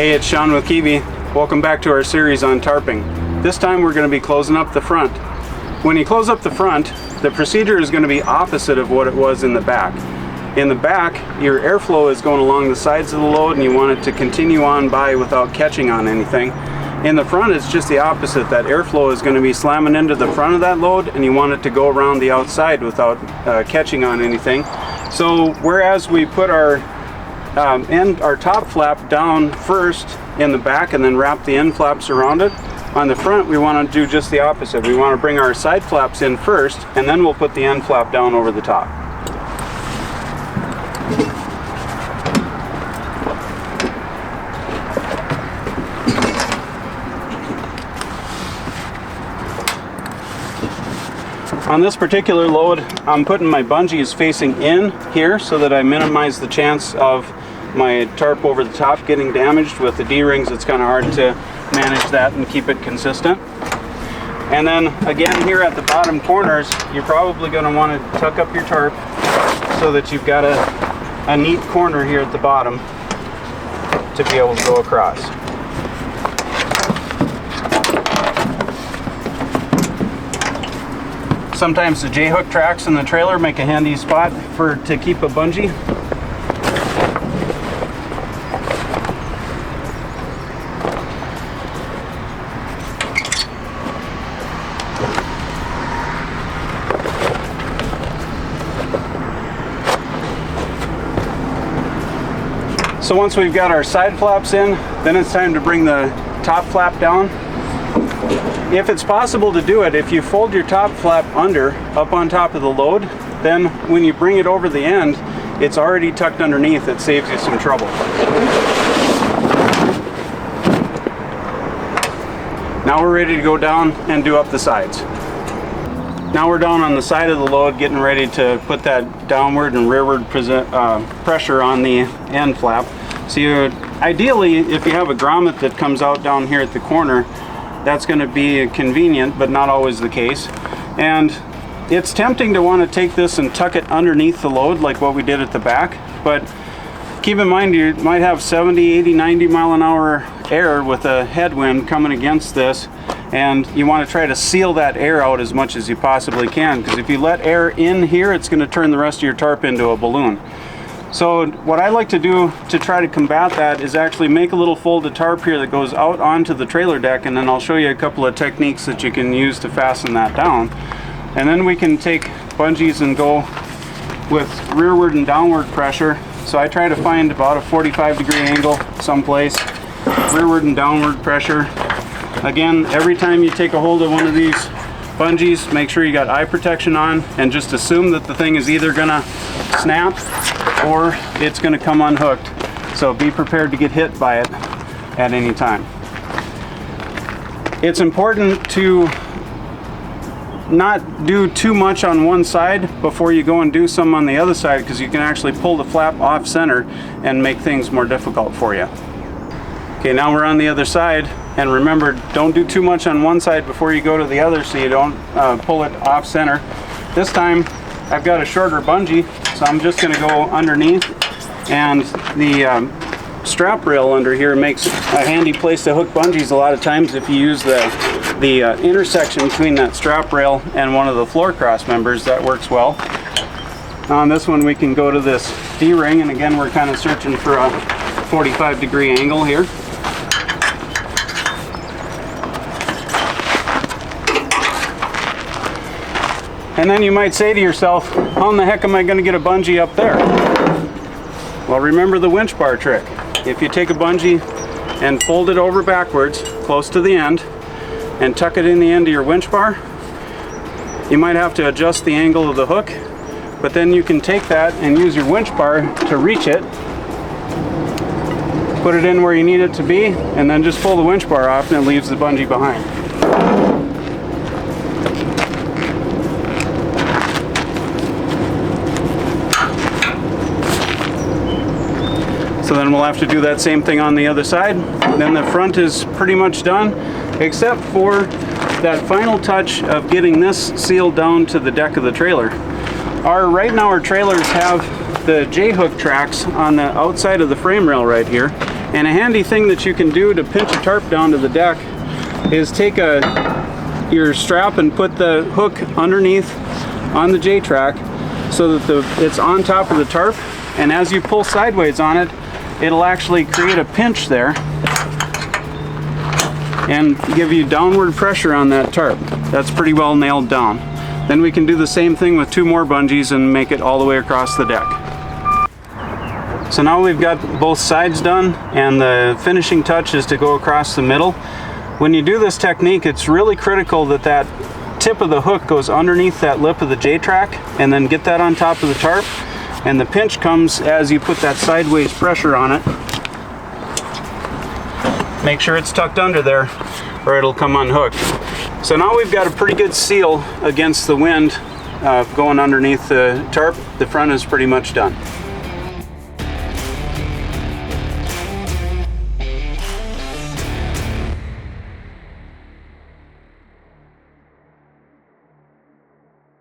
Hey, it's Shawn with Kiwi. Welcome back to our series on tarping. This time we're going to be closing up the front. When you close up the front, the procedure is going to be opposite of what it was in the back. In the back, your airflow is going along the sides of the load and you want it to continue on by without catching on anything. In the front, it's just the opposite. That airflow is going to be slamming into the front of that load and you want it to go around the outside without catching on anything. So whereas we put our top flap down first in the back and then wrap the end flaps around it, on the front we want to do just the opposite. We want to bring our side flaps in first and then we'll put the end flap down over the top. On this particular load, I'm putting my bungees facing in here so that I minimize the chance of my tarp over the top getting damaged. With the D-rings, it's kind of hard to manage that and keep it consistent. And then again, here at the bottom corners, you're probably going to want to tuck up your tarp so that you've got a neat corner here at the bottom to be able to go across. Sometimes the J-hook tracks in the trailer make a handy spot to keep a bungee. So once we've got our side flaps in, then it's time to bring the top flap down. If it's possible to do it, if you fold your top flap under, up on top of the load, then when you bring it over the end, it's already tucked underneath. It saves you some trouble. Now we're ready to go down and do up the sides. Now we're down on the side of the load, getting ready to put that downward and rearward pressure on the end flap. So ideally, if you have a grommet that comes out down here at the corner, that's going to be convenient, but not always the case. And it's tempting to want to take this and tuck it underneath the load like what we did at the back, but keep in mind you might have 70, 80, 90 mile an hour air with a headwind coming against this, and you want to try to seal that air out as much as you possibly can, because if you let air in here, it's going to turn the rest of your tarp into a balloon. So what I like to do to try to combat that is actually make a little folded tarp here that goes out onto the trailer deck, and then I'll show you a couple of techniques that you can use to fasten that down. And then we can take bungees and go with rearward and downward pressure. So I try to find about a 45-degree angle someplace, rearward and downward pressure. Again, every time you take a hold of one of these bungees, make sure you got eye protection on and just assume that the thing is either gonna snap or it's going to come unhooked. So be prepared to get hit by it at any time. It's important to not do too much on one side before you go and do some on the other side, because you can actually pull the flap off center and make things more difficult for you. Okay, now we're on the other side, and remember, don't do too much on one side before you go to the other so you don't pull it off center. This time I've got a shorter bungee, so I'm just going to go underneath, and the strap rail under here makes a handy place to hook bungees a lot of times if you use the intersection between that strap rail and one of the floor cross members. That works well. On this one we can go to this D-ring, and again we're kind of searching for a 45-degree angle here. And then you might say to yourself, how in the heck am I going to get a bungee up there? Well, remember the winch bar trick. If you take a bungee and fold it over backwards, close to the end, and tuck it in the end of your winch bar, you might have to adjust the angle of the hook, but then you can take that and use your winch bar to reach it, put it in where you need it to be, and then just pull the winch bar off and it leaves the bungee behind. So then we'll have to do that same thing on the other side. Then the front is pretty much done, except for that final touch of getting this sealed down to the deck of the trailer. Right now our trailers have the J-hook tracks on the outside of the frame rail right here, And a handy thing that you can do to pinch a tarp down to the deck is take your strap and put the hook underneath on the J-track so that it's on top of the tarp, and as you pull sideways on it, it'll actually create a pinch there and give you downward pressure on that tarp. That's pretty well nailed down. Then we can do the same thing with 2 more bungees and make it all the way across the deck. So now we've got both sides done, and the finishing touch is to go across the middle. When you do this technique, it's really critical that that tip of the hook goes underneath that lip of the J-track, and then get that on top of the tarp. And the pinch comes as you put that sideways pressure on it. Make sure it's tucked under there or it'll come unhooked. So now we've got a pretty good seal against the wind going underneath the tarp. The front is pretty much done.